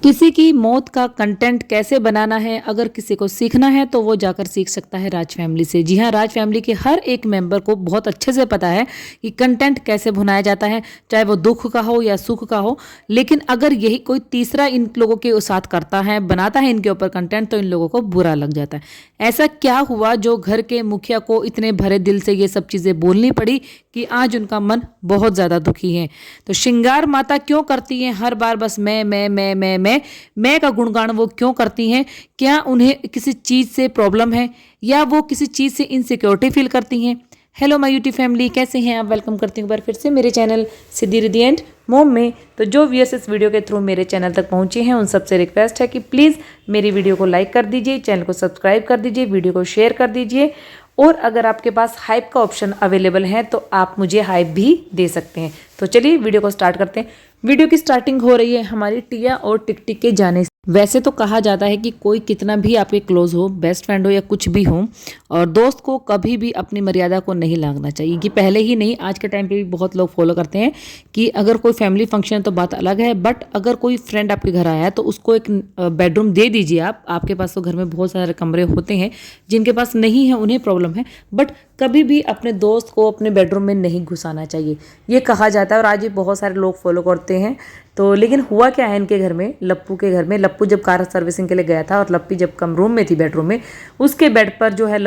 किसी की मौत का कंटेंट कैसे बनाना है, अगर किसी को सीखना है तो वो जाकर सीख सकता है राज फैमिली से। जी हाँ, राज फैमिली के हर एक मेंबर को बहुत अच्छे से पता है कि कंटेंट कैसे बनाया जाता है, चाहे वो दुख का हो या सुख का हो। लेकिन अगर यही कोई तीसरा इन लोगों के साथ करता है, बनाता है इनके ऊपर कंटेंट, तो इन लोगों को बुरा लग जाता है। ऐसा क्या हुआ जो घर के मुखिया को इतने भरे दिल से ये सब चीज़ें बोलनी पड़ी कि आज उनका मन बहुत ज़्यादा दुखी है। तो श्रृंगार माता क्यों करती हैं हर बार बस मैं का गुणगान वो क्यों करती हैं? क्या उन्हें किसी चीज़ से प्रॉब्लम है या वो किसी चीज़ से इनसिक्योरिटी फील करती हैं? हेलो माय यूट्यूब फैमिली, कैसे हैं आप? वेलकम करती हूँ एक बार फिर से मेरे चैनल सिद्धि रिद्धि एंड मोम में। तो जो व्यूअर्स इस वीडियो के थ्रू मेरे चैनल तक पहुँचे हैं उन सबसे रिक्वेस्ट है कि प्लीज़ मेरी वीडियो को लाइक कर दीजिए, चैनल को सब्सक्राइब कर दीजिए, वीडियो को शेयर कर दीजिए। और अगर आपके पास हाइप का ऑप्शन अवेलेबल है तो आप मुझे हाइप भी दे सकते हैं। तो चलिए वीडियो को स्टार्ट करते हैं। वीडियो की स्टार्टिंग हो रही है हमारी टिया और टिकटिक के जाने से। वैसे तो कहा जाता है कि कोई कितना भी आपके क्लोज हो, बेस्ट फ्रेंड हो या कुछ भी हो, और दोस्त को कभी भी अपनी मर्यादा को नहीं लांघना चाहिए। कि पहले ही नहीं, आज के टाइम पे भी बहुत लोग फॉलो करते हैं कि अगर कोई फैमिली फंक्शन है तो बात अलग है, बट अगर कोई फ्रेंड आपके घर आया है तो उसको एक बेडरूम दे दीजिए। आपके पास तो घर में बहुत सारे कमरे होते हैं, जिनके पास नहीं है उन्हें प्रॉब्लम है, बट कभी भी अपने दोस्त को अपने बेडरूम में नहीं घुसाना चाहिए, ये कहा जाता है। और आज भी बहुत सारे लोग फॉलो करते हैं। तो लेकिन हुआ क्या है इनके घर में, लप्पू के घर में, लप्पू जब कार सर्विसिंग के लिए गया था और लप्पी जब कम रूम में थी बेडरूम में, उसके बेड पर जो है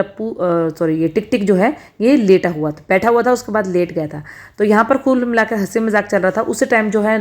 ये टिकटिक जो है ये लेटा हुआ था, बैठा हुआ था, उसके बाद लेट गया था। तो यहाँ पर कुल मिलाकर हंसी मजाक चल रहा था। उस टाइम जो है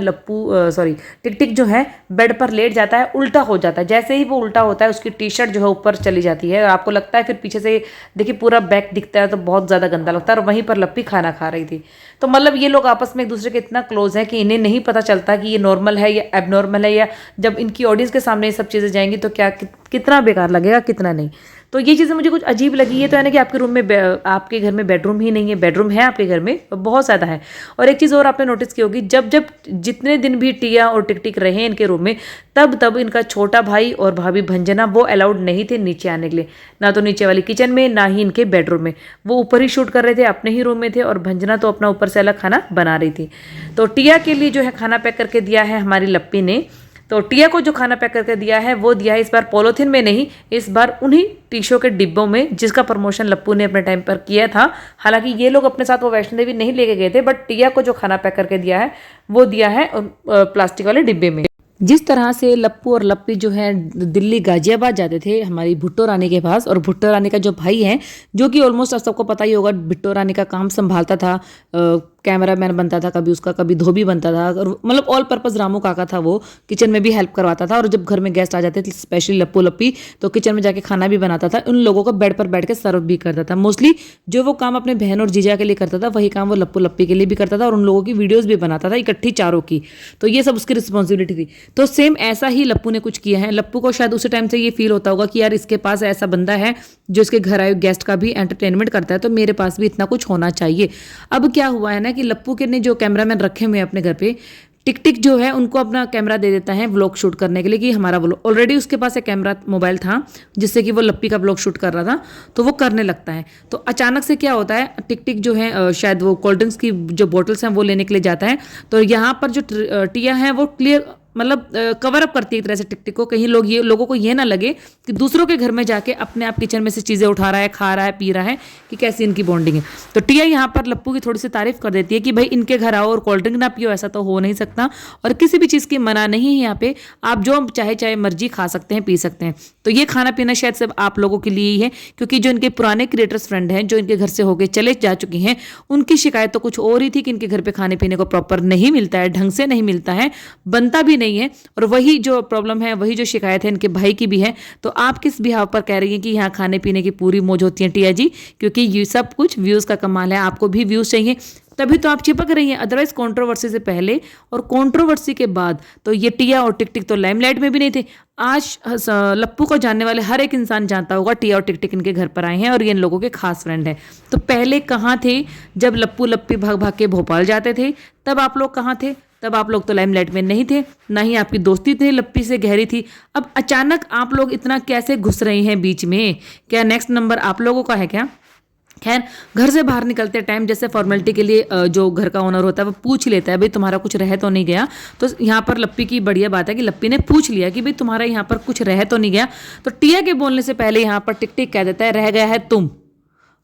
टिकटिक जो है बेड पर लेट जाता है, उल्टा हो जाता है। जैसे ही वो उल्टा होता है उसकी टी शर्ट जो है ऊपर चली जाती है और आपको लगता है फिर पीछे से देखिए पूरा बैक दिखता है, तो बहुत ज़्यादा गंदा लगता है। और वहीं पर लप्पी खाना खा रही थी। तो मतलब ये लोग आपस में एक दूसरे के इतना क्लोज है कि इन्हें नहीं पता चलता कि ये नॉर्मल है या एबनॉर्मल है, या जब इनकी ऑडियंस के सामने ये सब चीज़ें जाएंगी तो क्या कितना बेकार लगेगा, कितना नहीं। तो ये चीज़ें मुझे कुछ अजीब लगी। ये तो है ना कि आपके रूम में आपके घर में बेडरूम ही नहीं है, बेडरूम है आपके घर में बहुत ज़्यादा है। और एक चीज़ और आपने नोटिस की होगी, जब जब जितने दिन भी टिया और टिकटिक रहे इनके रूम में, तब इनका छोटा भाई और भाभी भंजना वो अलाउड नहीं थे नीचे आने के लिए, ना तो नीचे वाली किचन में, ना ही इनके बेडरूम में। वो ऊपर ही शूट कर रहे थे, अपने ही रूम में थे, और भंजना तो अपना ऊपर से अलग खाना बना रही थी। तो टिया के लिए जो है खाना पैक करके दिया है हमारी लप्पी ने। तो टिया को जो खाना पैक करके दिया है वो दिया है इस बार पॉलीथिन में नहीं, इस बार उन्हीं टिशू के डिब्बों में, जिसका प्रमोशन लप्पू ने अपने टाइम पर किया था। हालांकि ये लोग अपने साथ वो वैष्णो देवी नहीं लेके गए थे, बट टिया को जो खाना पैक करके दिया है वो दिया है प्लास्टिक वाले डिब्बे में। जिस तरह से लप्पू और लप्पी जो है दिल्ली गाजियाबाद जाते थे हमारी भुट्टो रानी के पास, और भुट्टो रानी का जो भाई है, जो कि ऑलमोस्ट आप सबको पता ही होगा, भुट्टो रानी का काम संभालता था, कैमरामैन बनता था कभी उसका, कभी धोबी बनता था, और मतलब ऑल पर्पस रामू काका था, वो किचन में भी हेल्प करवाता था। और जब घर में गेस्ट आ जाते थे, स्पेशली लप्पू लप्पी, तो किचन में जाके खाना भी बनाता था, उन लोगों को बेड पर बैठ के सर्व भी करता था। मोस्टली जो वो काम अपने बहन और जीजा के लिए करता था, वही काम वो लप्पू लप्पी के लिए भी करता था, और उन लोगों की वीडियोज़ भी बनाता था इकट्ठी चारों की। तो ये सब उसकी रिस्पॉन्सिबिलिटी थी। तो सेम ऐसा ही लप्पू ने कुछ किया है। लप्पू को शायद उसी टाइम से ये फील होता होगा कि यार इसके पास ऐसा बंदा है जो इसके घर आए गेस्ट का भी एंटरटेनमेंट करता है, तो मेरे पास भी इतना कुछ होना चाहिए। अब क्या हुआ है ना कि लप्पू के ने जो कैमरामैन रखे हुए हैं अपने घर पे, टिकटिक जो है उनको अपना कैमरा दे देता है व्लॉग शूट करने के लिए, कि हमारा व्लॉग, ऑलरेडी उसके पास एक कैमरा मोबाइल था जिससे कि वो लप्पी का व्लॉग शूट कर रहा था, तो वो करने लगता है। तो अचानक से क्या होता है, टिकटिक जो है शायद वो कोल्ड ड्रिंक्स की जो बॉटल्स हैं वो लेने के लिए जाता है। तो यहाँ पर जो टिया है वो क्लियर मतलब कवर अप करती है एक तरह से टिकटिक को, कहीं लोगों को ये ना लगे कि दूसरों के घर में जाके अपने आप किचन में से चीज़ें उठा रहा है, खा रहा है, पी रहा है, कि कैसी इनकी बॉन्डिंग है। तो टिया यहाँ पर लप्पू की थोड़ी सी तारीफ कर देती है कि भाई इनके घर आओ और कोल्ड ड्रिंक ना पियो, ऐसा तो हो नहीं सकता, और किसी भी चीज़ की मना नहीं है यहाँ पे, आप जो चाहे मर्जी खा सकते हैं, पी सकते हैं। तो ये खाना पीना शायद सब आप लोगों के लिए ही है, क्योंकि जो इनके पुराने क्रिएटर्स फ्रेंड हैं जो इनके घर से होके चले जा चुके हैं, उनकी शिकायत तो कुछ और ही थी कि इनके घर पे खाने पीने को प्रॉपर नहीं मिलता है, ढंग से नहीं मिलता है, बनता भी नहीं है। और वही जो प्रॉब्लम है, वही जो शिकायत है इनके भाई की भी है। तो आप किस बिहाव पर कह रही हैं कि यहाँ खाने पीने की पूरी मौज होती है टिया जी? क्योंकि ये सब कुछ व्यूज़ का कमाल है, आपको भी व्यूज़ चाहिए, तभी तो आप चिपक रही हैं। अदरवाइज कंट्रोवर्सी से पहले और कंट्रोवर्सी के बाद तो ये टिया और टिकटिक तो लाइमलाइट में भी नहीं थे। आज लप्पू को जानने वाले हर एक इंसान जानता होगा टिया और टिकटिक इनके घर पर आए हैं और ये इन लोगों के खास फ्रेंड हैं। तो पहले कहाँ थे? जब लप्पू लप्पी भाग भाग के भोपाल जाते थे, तब आप लोग कहाँ थे? तब आप लोग तो लाइमलाइट में नहीं थे, ना ही आपकी दोस्ती थी लप्पी से गहरी थी। अब अचानक आप लोग इतना कैसे घुस रहे हैं बीच में? क्या नेक्स्ट नंबर आप लोगों का है क्या? खैर, घर से बाहर निकलते टाइम जैसे फॉर्मेलिटी के लिए जो घर का ओनर होता है वो पूछ ही लेता है भाई तुम्हारा कुछ रह तो नहीं गया। तो यहाँ पर लप्पी की बढ़िया बात है कि लप्पी ने पूछ लिया कि भाई तुम्हारा यहाँ पर कुछ रह तो नहीं गया। तो टिया के बोलने से पहले यहाँ पर टिक टिक कह देता है रह गया है तुम,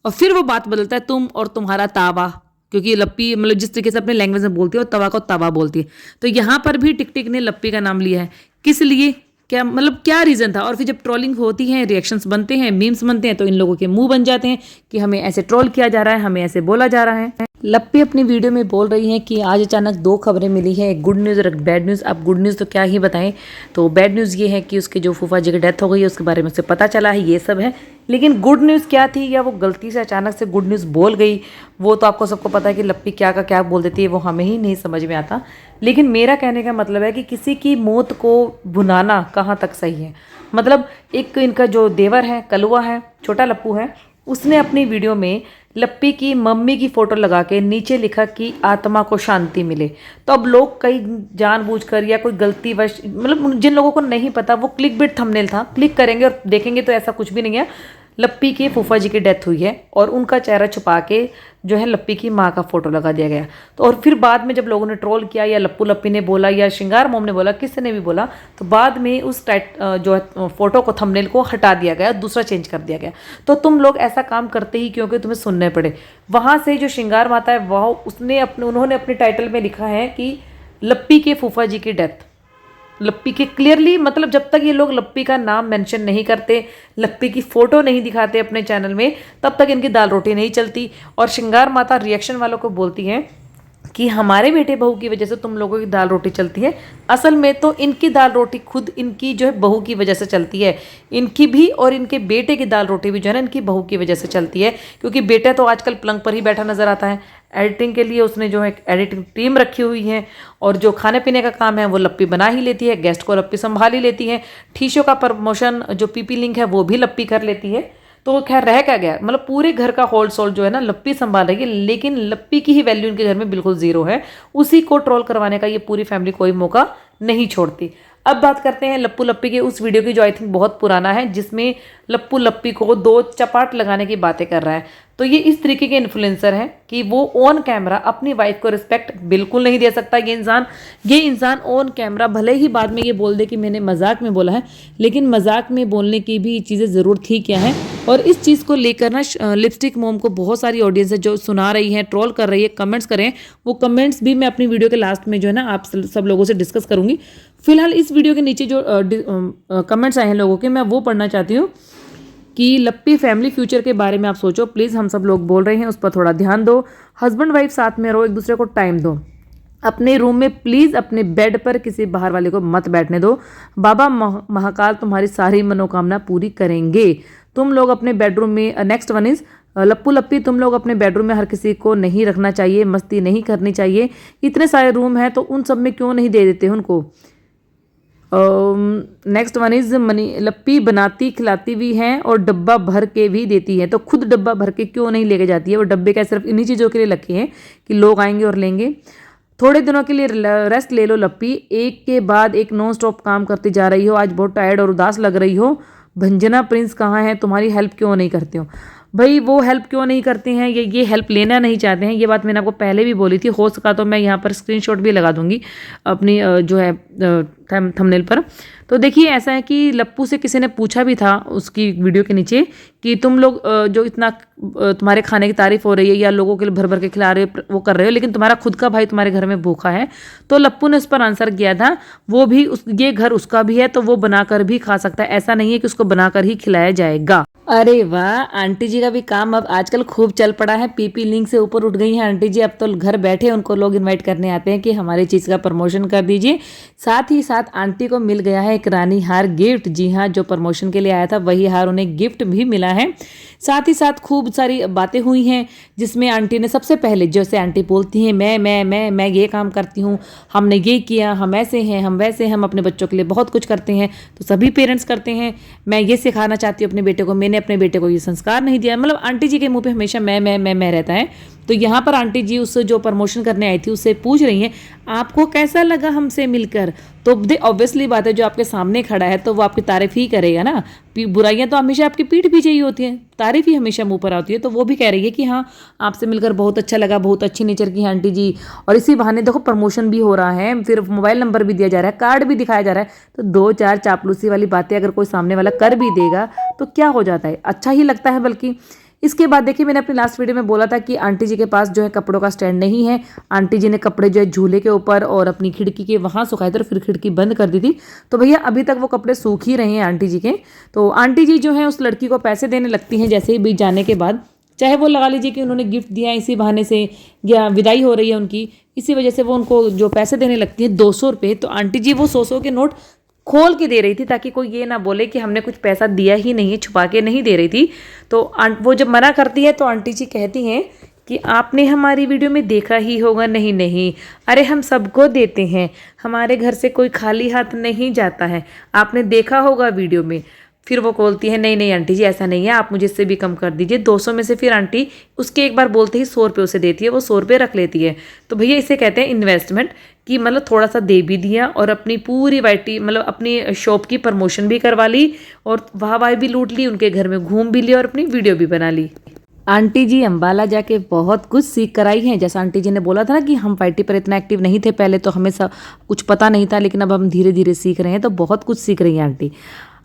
और फिर वो बात बदलता है तुम और तुम्हारा तावा, क्योंकि लप्पी मतलब जिस तरीके से अपने लैंग्वेज में बोलती है वो तवा को तवा बोलती है। तो यहाँ पर भी टिक टिक ने लप्पी का नाम लिया है, किस लिए, क्या मतलब क्या रीज़न था। और फिर जब ट्रोलिंग होती है, रिएक्शंस बनते हैं, मीम्स बनते हैं, तो इन लोगों के मुंह बन जाते हैं कि हमें ऐसे ट्रोल किया जा रहा है, हमें ऐसे बोला जा रहा है। लप्पी अपनी वीडियो में बोल रही हैं कि आज अचानक 2 खबरें मिली हैं, एक गुड न्यूज़ और एक बैड न्यूज़। अब गुड न्यूज़ तो क्या ही बताएं। तो बैड न्यूज़ ये है कि उसके जो फूफा जी की डेथ हो गई है उसके बारे में उसे पता चला है, ये सब है। लेकिन गुड न्यूज़ क्या थी, या वो गलती से अचानक से गुड न्यूज़ बोल गई, वो तो आपको सबको पता है कि लप्पी क्या का क्या बोल देती है, वो हमें ही नहीं समझ में आता। लेकिन मेरा कहने का मतलब है कि किसी की मौत को भुनाना कहाँ तक सही है। मतलब एक इनका जो देवर है, कलुआ है, छोटा लप्पू है, उसने अपनी वीडियो में लप्पी की मम्मी की फ़ोटो लगा के नीचे लिखा कि आत्मा को शांति मिले। तो अब लोग कई जानबूझकर या कोई गलतीवश, मतलब जिन लोगों को नहीं पता, वो क्लिक बिट थंबनेल था, क्लिक करेंगे और देखेंगे तो ऐसा कुछ भी नहीं है। लप्पी के फूफा जी की डेथ हुई है और उनका चेहरा छुपा के जो है लप्पी की माँ का फोटो लगा दिया गया। तो और फिर बाद में जब लोगों ने ट्रोल किया, या लप्पू लप्पी ने बोला, या श्रृंगार मोम ने बोला, किसी ने भी बोला, तो बाद में उस जो है फोटो को, थंबनेल को हटा दिया गया, दूसरा चेंज कर दिया गया। तो तुम लोग ऐसा काम करते ही क्योंकि तुम्हें सुनने पड़े। वहाँ से जो श्रृंगार माता है वह उन्होंने अपने टाइटल में लिखा है कि लप्पी के फूफा जी की डेथ। लप्पी के क्लियरली, मतलब जब तक ये लोग लप्पी का नाम मेंशन नहीं करते, लप्पी की फोटो नहीं दिखाते अपने चैनल में, तब तक इनकी दाल रोटी नहीं चलती। और श्रृंगार माता रिएक्शन वालों को बोलती हैं कि हमारे बेटे बहू की वजह से तुम लोगों की दाल रोटी चलती है। असल में तो इनकी दाल रोटी खुद इनकी जो है बहू की वजह से चलती है, इनकी भी और इनके बेटे की दाल रोटी भी जो है ना इनकी बहू की वजह से चलती है। क्योंकि बेटा तो आजकल पलंग पर ही बैठा नजर आता है। एडिटिंग के लिए उसने जो है एडिटिंग टीम रखी हुई है, और जो खाने पीने का काम है वो लप्पी बना ही लेती है, गेस्ट को लप्पी संभाल ही लेती है, टीशो का प्रमोशन जो पीपी लिंक है वो भी लप्पी कर लेती है। तो खैर रह क्या गया, मतलब पूरे घर का होल्ड सोल जो है ना लप्पी संभाल रही है। लेकिन लप्पी की ही वैल्यू इनके घर में बिल्कुल जीरो है। उसी को ट्रोल करवाने का ये पूरी फैमिली कोई मौका नहीं छोड़ती। अब बात करते हैं लप्पू लप्पी के उस वीडियो की जो आई थिंक बहुत पुराना है, जिसमें लप्पू लप्पी को 2 चपाट लगाने की बातें कर रहा है। तो ये इस तरीके के इन्फ्लुएंसर हैं कि वो ऑन कैमरा अपनी वाइफ को रिस्पेक्ट बिल्कुल नहीं दे सकता। ये इंसान ऑन कैमरा भले ही बाद में ये बोल दे कि मैंने मजाक में बोला है, लेकिन मजाक में बोलने की भी चीज़ें ज़रूर थी क्या है। और इस चीज़ को लेकर ना लिपस्टिक मोम को बहुत सारी ऑडियंस है जो सुना रही है, ट्रोल कर रही है, कमेंट्स करें। वो कमेंट्स भी मैं अपनी वीडियो के लास्ट में जो है ना आप सब लोगों से डिस्कस करूंगी। फिलहाल इस वीडियो के नीचे जो कमेंट्स आए हैं लोगों के, मैं वो पढ़ना चाहती हूँ कि लप्पी फैमिली फ्यूचर के बारे में आप सोचो प्लीज़, हम सब लोग बोल रहे हैं उस पर थोड़ा ध्यान दो। हस्बैंड वाइफ साथ में रहो, एक दूसरे को टाइम दो। अपने रूम में प्लीज़ अपने बेड पर किसी बाहर वाले को मत बैठने दो। बाबा महाकाल तुम्हारी सारी मनोकामना पूरी करेंगे। तुम लोग अपने बेडरूम में, नेक्स्ट वन इज़ लप्पू लप्पी, तुम लोग अपने बेडरूम में हर किसी को नहीं रखना चाहिए, मस्ती नहीं करनी चाहिए। इतने सारे रूम हैं तो उन सब में क्यों नहीं दे देते उनको। नेक्स्ट वन इज मनी, लप्पी बनाती खिलाती भी हैं और डब्बा भर के भी देती है, तो खुद डब्बा भर के क्यों नहीं लेके जाती है। वो डब्बे क्या सिर्फ इन्हीं चीज़ों के लिए रखे हैं कि लोग आएंगे और लेंगे। थोड़े दिनों के लिए रेस्ट ले लो लप्पी, एक के बाद एक नॉन स्टॉप काम करती जा रही हो, आज बहुत टायर्ड और उदास लग रही हो। भंजना प्रिंस कहाँ है, तुम्हारी हेल्प क्यों नहीं करते हो। भाई वो हेल्प क्यों नहीं करते हैं, ये हेल्प लेना नहीं चाहते हैं। ये बात मैंने आपको पहले भी बोली थी, हो सका तो मैं यहाँ पर स्क्रीनशॉट भी लगा दूंगी अपनी जो है थंबनेल पर। तो देखिए ऐसा है कि लप्पू से किसी ने पूछा भी था उसकी वीडियो के नीचे कि तुम लोग जो इतना तुम्हारे खाने की तारीफ हो रही है या लोगों के लिए भर भर के खिला रहे हो, वो कर रहे हो, लेकिन तुम्हारा खुद का भाई तुम्हारे घर में भूखा है। तो लप्पू ने उस पर आंसर किया था, वो भी ये घर उसका भी है तो वो बनाकर भी खा सकता है, ऐसा नहीं है कि उसको बनाकर ही खिलाया जाएगा। अरे वाह, आंटी जी का भी काम अब आजकल खूब चल पड़ा है। पीपी लिंक से ऊपर उठ गई हैं आंटी जी। अब तो घर बैठे उनको लोग इनवाइट करने आते हैं कि हमारी चीज़ का प्रमोशन कर दीजिए। साथ ही साथ आंटी को मिल गया है एक रानी हार गिफ्ट। जी हाँ, जो प्रमोशन के लिए आया था वही हार उन्हें गिफ्ट भी मिला है। साथ ही साथ खूब सारी बातें हुई हैं जिसमें आंटी ने सबसे पहले, जैसे आंटी बोलती हैं मैं ये काम करती हूँ, हमने ये किया, हम ऐसे हैं, हम वैसे हैं, हम अपने बच्चों के लिए बहुत कुछ करते हैं। तो सभी पेरेंट्स करते हैं। मैं ये सिखाना चाहती हूँ अपने बेटे को, मैंने अपने बेटे को ये संस्कार नहीं दिया। मतलब आंटी जी के मुंह पे हमेशा मैं रहता है। तो यहाँ पर आंटी जी उस जो प्रमोशन करने आई थी उससे पूछ रही हैं आपको कैसा लगा हमसे मिलकर। तो ऑब्वियसली बात है, जो आपके सामने खड़ा है तो वो आपकी तारीफ ही करेगा ना। बुराइयां तो हमेशा आपकी पीठ पीछे ही होती हैं, तारीफ ही हमेशा मुंह पर आती है। तो वो भी कह रही है कि हाँ आपसे मिलकर बहुत अच्छा लगा, बहुत अच्छी नेचर की हैं आंटी जी। और इसी बहाने देखो प्रमोशन भी हो रहा है, फिर मोबाइल नंबर भी दिया जा रहा है, कार्ड भी दिखाया जा रहा है। तो 2-4 चापलूसी वाली बातें अगर कोई सामने वाला कर भी देगा तो क्या हो जाता है, अच्छा ही लगता है। बल्कि इसके बाद देखिए, मैंने अपनी लास्ट वीडियो में बोला था कि आंटी जी के पास जो है कपड़ों का स्टैंड नहीं है। आंटी जी ने कपड़े जो है झूले के ऊपर और अपनी खिड़की के वहाँ सुखाए थे, फिर खिड़की बंद कर दी थी। तो भैया अभी तक वो कपड़े सूख ही रहे हैं आंटी जी के। तो आंटी जी जो है उस लड़की को पैसे देने लगती हैं जैसे ही बीच जाने के बाद, चाहे वो लगा लीजिए कि उन्होंने गिफ्ट दिया है इसी बहाने से, या विदाई हो रही है उनकी, इसी वजह से वो उनको जो पैसे देने लगती हैं 200 रुपये। तो आंटी जी वो 100 के नोट खोल के दे रही थी ताकि कोई ये ना बोले कि हमने कुछ पैसा दिया ही नहीं है, छुपा के नहीं दे रही थी। तो वो जब मना करती है तो आंटी जी कहती हैं कि आपने हमारी वीडियो में देखा ही होगा। नहीं नहीं, अरे हम सबको देते हैं, हमारे घर से कोई खाली हाथ नहीं जाता है, आपने देखा होगा वीडियो में। फिर वो बोलती है नहीं नहीं आंटी जी ऐसा नहीं है, आप मुझे इससे भी कम कर दीजिए। 200 में से फिर आंटी उसके एक बार बोलते ही 100 रुपये उसे देती है, वो 100 रुपये रख लेती है। तो भैया इसे कहते हैं इन्वेस्टमेंट, कि मतलब थोड़ा सा दे भी दिया और अपनी पूरी वाइटी मतलब अपनी शॉप की प्रमोशन भी करवा ली और वाह भी लूट ली, उनके घर में घूम भी लिया और अपनी वीडियो भी बना ली। आंटी जी अंबाला जाके बहुत कुछ सीख कर आई हैं। जैसा आंटी जी ने बोला था ना कि हम वाइटी पर इतना एक्टिव नहीं थे पहले, तो हमें सब कुछ पता नहीं था, लेकिन अब हम धीरे धीरे सीख रहे हैं। तो बहुत कुछ सीख रही हैं आंटी।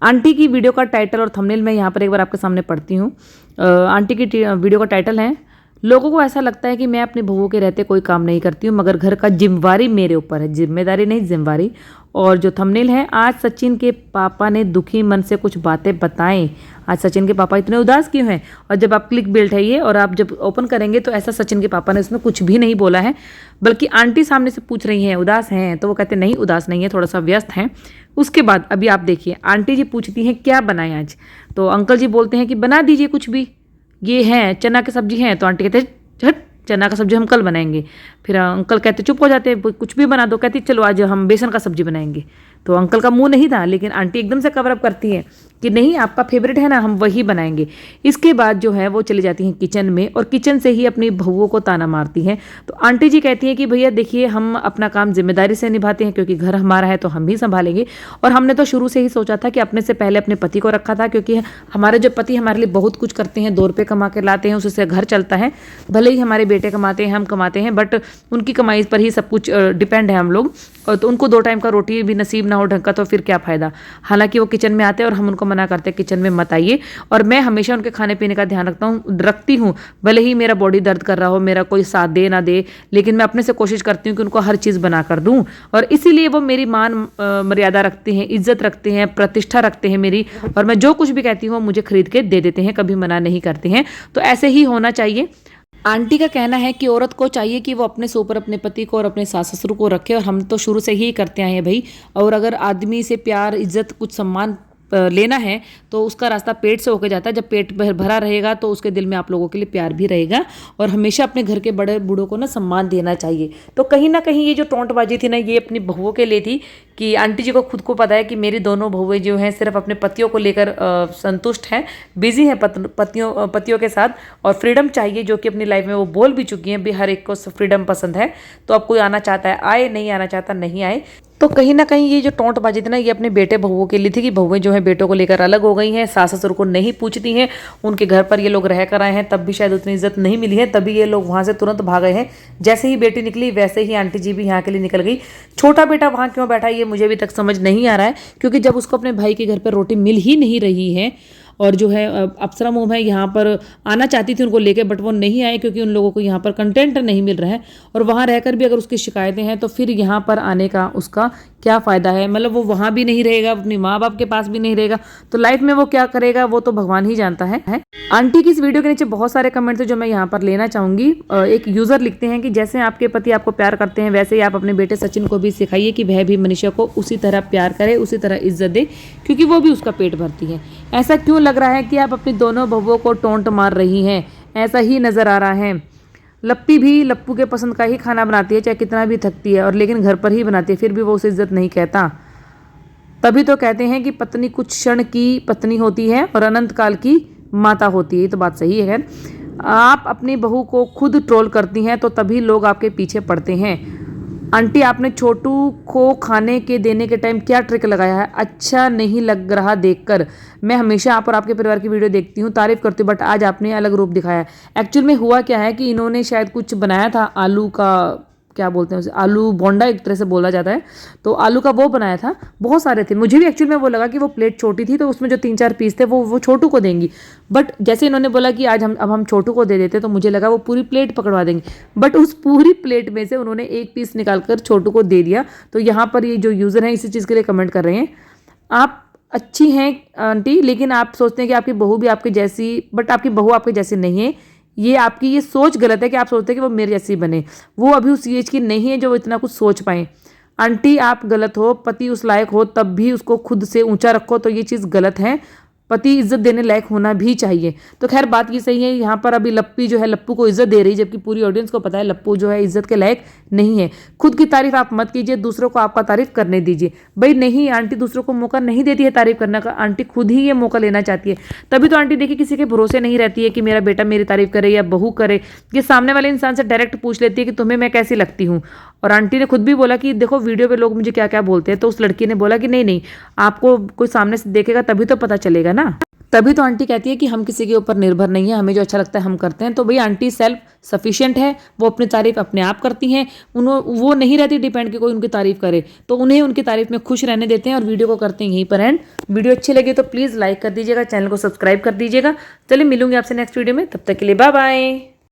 आंटी की वीडियो का टाइटल और थंबनेल मैं यहाँ पर एक बार आपके सामने पढ़ती हूँ। आंटी की वीडियो का टाइटल है, लोगों को ऐसा लगता है कि मैं अपनी बहू के रहते कोई काम नहीं करती हूँ, मगर घर का जिम्मेवारी मेरे ऊपर है, जिम्मेदारी नहीं जिम्मेवारी। और जो थंबनेल है, आज सचिन के पापा ने दुखी मन से कुछ बातें बताएं। आज सचिन के पापा इतने उदास क्यों हैं? और जब आप क्लिक बिल्ट है ये और आप जब ओपन करेंगे तो ऐसा सचिन के पापा ने उसमें कुछ भी नहीं बोला है, बल्कि आंटी सामने से पूछ रही हैं उदास हैं, तो वो कहते नहीं उदास नहीं है, थोड़ा सा व्यस्त हैं। उसके बाद अभी आप देखिए, आंटी जी पूछती हैं क्या बनाएं आज, तो अंकल जी बोलते हैं कि बना दीजिए कुछ भी, ये है चना की सब्जी है। तो आंटी कहते हैं झट, चना का सब्जी हम कल बनाएंगे। फिर अंकल कहते चुप हो जाते हैं, कुछ भी बना दो। कहती चलो आज हम बेसन का सब्जी बनाएंगे। तो अंकल का मुंह नहीं था, लेकिन आंटी एकदम से कवर अप करती है कि नहीं आपका फेवरेट है ना, हम वही बनाएंगे। इसके बाद जो है वो चली जाती हैं किचन में और किचन से ही अपनी बहुओं को ताना मारती हैं। तो आंटी जी कहती हैं कि भैया देखिए हम अपना काम जिम्मेदारी से निभाते हैं, क्योंकि घर हमारा है तो हम ही संभालेंगे। और हमने तो शुरू से ही सोचा था कि अपने से पहले अपने पति को रखा था, क्योंकि हमारे जो पति हमारे लिए बहुत कुछ करते हैं, 2 रुपये कमा के लाते हैं, उससे घर चलता है। भले ही हमारे बेटे कमाते हैं, हम कमाते हैं, बट उनकी कमाई पर ही सब कुछ डिपेंड है हम लोग। और तो उनको 2 टाइम का रोटी भी नसीब ना हो ढंग का तो फिर क्या फ़ायदा। हालांकि वो किचन में आते हैं और हम उनको मना करते हैं किचन में मत आइए। और मैं हमेशा उनके खाने पीने का ध्यान रखती हूँ, भले ही मेरा बॉडी दर्द कर रहा हो, मेरा कोई साथ दे ना दे, लेकिन मैं अपने से कोशिश करती हूँ कि उनको हर चीज़ बना कर दूँ। और इसीलिए वो मेरी मान मर्यादा रखते हैं, इज्जत रखते हैं, प्रतिष्ठा रखते हैं मेरी। और मैं जो कुछ भी कहती हूँ मुझे खरीद के दे देते हैं, कभी मना नहीं करते हैं। तो ऐसे ही होना चाहिए। आंटी का कहना है कि औरत को चाहिए कि वो अपने से ऊपर अपने पति को और अपने सास ससुर को रखे, और हम तो शुरू से ही करते आए हैं भाई। और अगर आदमी से प्यार, इज्जत, कुछ सम्मान लेना है तो उसका रास्ता पेट से होकर जाता है। जब पेट भरा रहेगा तो उसके दिल में आप लोगों के लिए प्यार भी रहेगा। और हमेशा अपने घर के बड़े बूढ़ों को ना सम्मान देना चाहिए। तो कहीं ना कहीं ये जो टोंटबाजी थी ना, ये अपनी बहुओं के लिए थी कि आंटी जी को खुद को पता है कि मेरी दोनों बहुएं जो हैं सिर्फ अपने पतियों को लेकर संतुष्ट हैं, बिजी हैं पतियों के साथ, और फ्रीडम चाहिए, जो कि अपनी लाइफ में वो बोल भी चुकी हैं भी हर एक को फ्रीडम पसंद है। तो अब कोई आना चाहता है आए, नहीं आना चाहता नहीं आए। तो कहीं ना कहीं ये जो टोंटबाजी थी ना, ये अपने बेटे बहुओं के लिए थी कि बहुएं जो है बेटों को लेकर अलग हो गई हैं, सास ससुर को नहीं पूछती हैं। उनके घर पर ये लोग रह कर आए हैं, तब भी शायद उतनी इज्जत नहीं मिली है, तभी ये लोग वहाँ से तुरंत भाग गए हैं। जैसे ही बेटी निकली वैसे ही आंटी जी भी यहाँ के लिए निकल गई। छोटा बेटा वहाँ क्यों बैठा ये मुझे अभी तक समझ नहीं आ रहा है, क्योंकि जब उसको अपने भाई के घर पर रोटी मिल ही नहीं रही है, और जो है अप्सरा मोम है यहाँ पर आना चाहती थी उनको लेके, बट वो नहीं आए क्योंकि उन लोगों को यहाँ पर कंटेंट नहीं मिल रहा है। और वहाँ रहकर भी अगर उसकी शिकायतें हैं तो फिर यहाँ पर आने का उसका क्या फ़ायदा है। मतलब वो वहाँ भी नहीं रहेगा, अपने माँ बाप के पास भी नहीं रहेगा, तो लाइफ में वो क्या करेगा वो तो भगवान ही जानता है। आंटी की इस वीडियो के नीचे बहुत सारे कमेंट्स हैं जो मैं यहाँ पर लेना चाहूँगी। एक यूज़र लिखते हैं कि जैसे आपके पति आपको प्यार करते हैं, वैसे ही आप अपने बेटे सचिन को भी सिखाइए कि वह भी मनीषा को उसी तरह प्यार करे, उसी तरह इज्जत दे, क्योंकि वो भी उसका पेट भरती है। ऐसा क्यों लग रहा है कि आप अपनी दोनों बहुओं को टोंट मार रही हैं? ऐसा ही नज़र आ रहा है। लप्पी भी लप्पू के पसंद का ही खाना बनाती है, चाहे कितना भी थकती है, और लेकिन घर पर ही बनाती है, फिर भी वो उसे इज्जत नहीं कहता। तभी तो कहते हैं कि पत्नी कुछ क्षण की पत्नी होती है और अनंत काल की माता होती है। ये तो बात सही है। खैर, आप अपनी बहू को खुद ट्रोल करती हैं तो तभी लोग आपके पीछे पड़ते हैं। आंटी आपने छोटू को खाने के देने के टाइम क्या ट्रिक लगाया है, अच्छा नहीं लग रहा देखकर। मैं हमेशा आप और आपके परिवार की वीडियो देखती हूँ, तारीफ करती हूँ, बट आज आपने अलग रूप दिखाया है। एक्चुअल में हुआ क्या है कि इन्होंने शायद कुछ बनाया था, आलू का क्या बोलते हैं उसे, आलू बोंडा एक तरह से बोला जाता है, तो आलू का वो बनाया था, बहुत सारे थे। मुझे भी एक्चुअल में वो लगा कि वो प्लेट छोटी थी तो उसमें जो 3-4 पीस थे वो छोटू को देंगी, बट जैसे इन्होंने बोला कि आज हम छोटू को दे देते तो मुझे लगा वो पूरी प्लेट पकड़वा देंगे, बट उस पूरी प्लेट में से उन्होंने एक पीस निकाल कर छोटू को दे दिया। तो यहाँ पर ये जो यूज़र हैं इसी चीज़ के लिए कमेंट कर रहे हैं, आप अच्छी हैं आंटी, लेकिन आप सोचते हैं कि आपकी बहू भी आपकी जैसी, बट आपकी बहू आपकी जैसी नहीं है। ये आपकी ये सोच गलत है कि आप सोचते हैं कि वो मेरे जैसी बने, वो अभी उस एज की नहीं है जो इतना कुछ सोच पाए। आंटी आप गलत हो, पति उस लायक हो तब भी उसको खुद से ऊंचा रखो, तो ये चीज़ गलत है। पति इज्जत देने लायक होना भी चाहिए। तो खैर बात ये सही है, यहाँ पर अभी लप्पी जो है लप्पू को इज्जत दे रही है, जबकि पूरी ऑडियंस को पता है लप्पू जो है इज्जत के लायक नहीं है। खुद की तारीफ आप मत कीजिए, दूसरों को आपका तारीफ करने दीजिए। भाई नहीं, आंटी दूसरों को मौका नहीं देती है तारीफ करने का, आंटी खुद ही ये मौका लेना चाहती है। तभी तो आंटी देखिए किसी के भरोसे नहीं रहती है कि मेरा बेटा मेरी तारीफ करे या बहू करे, ये सामने वाले इंसान से डायरेक्ट पूछ लेती है कि तुम्हें मैं कैसी लगती हूँ। और आंटी ने खुद भी बोला कि देखो वीडियो पे लोग मुझे क्या क्या बोलते हैं, तो उस लड़की ने बोला कि नहीं नहीं, आपको कोई सामने से देखेगा तभी तो पता चलेगा ना। तभी तो आंटी कहती है कि हम किसी के ऊपर निर्भर नहीं है, हमें जो अच्छा लगता है हम करते हैं। तो भाई आंटी सेल्फ सफिशिएंट है, वो अपनी तारीफ अपने आप करती हैं, वो नहीं रहती डिपेंड कि कोई उनकी तारीफ करे, तो उन्हें उनकी तारीफ में खुश रहने देते हैं और वीडियो को करते हैं यहीं पर एंड। वीडियो अच्छी लगी तो प्लीज़ लाइक कर दीजिएगा, चैनल को सब्सक्राइब कर दीजिएगा। चलिए मिलूंगी आपसे नेक्स्ट वीडियो में, तब तक के लिए बाय बाय।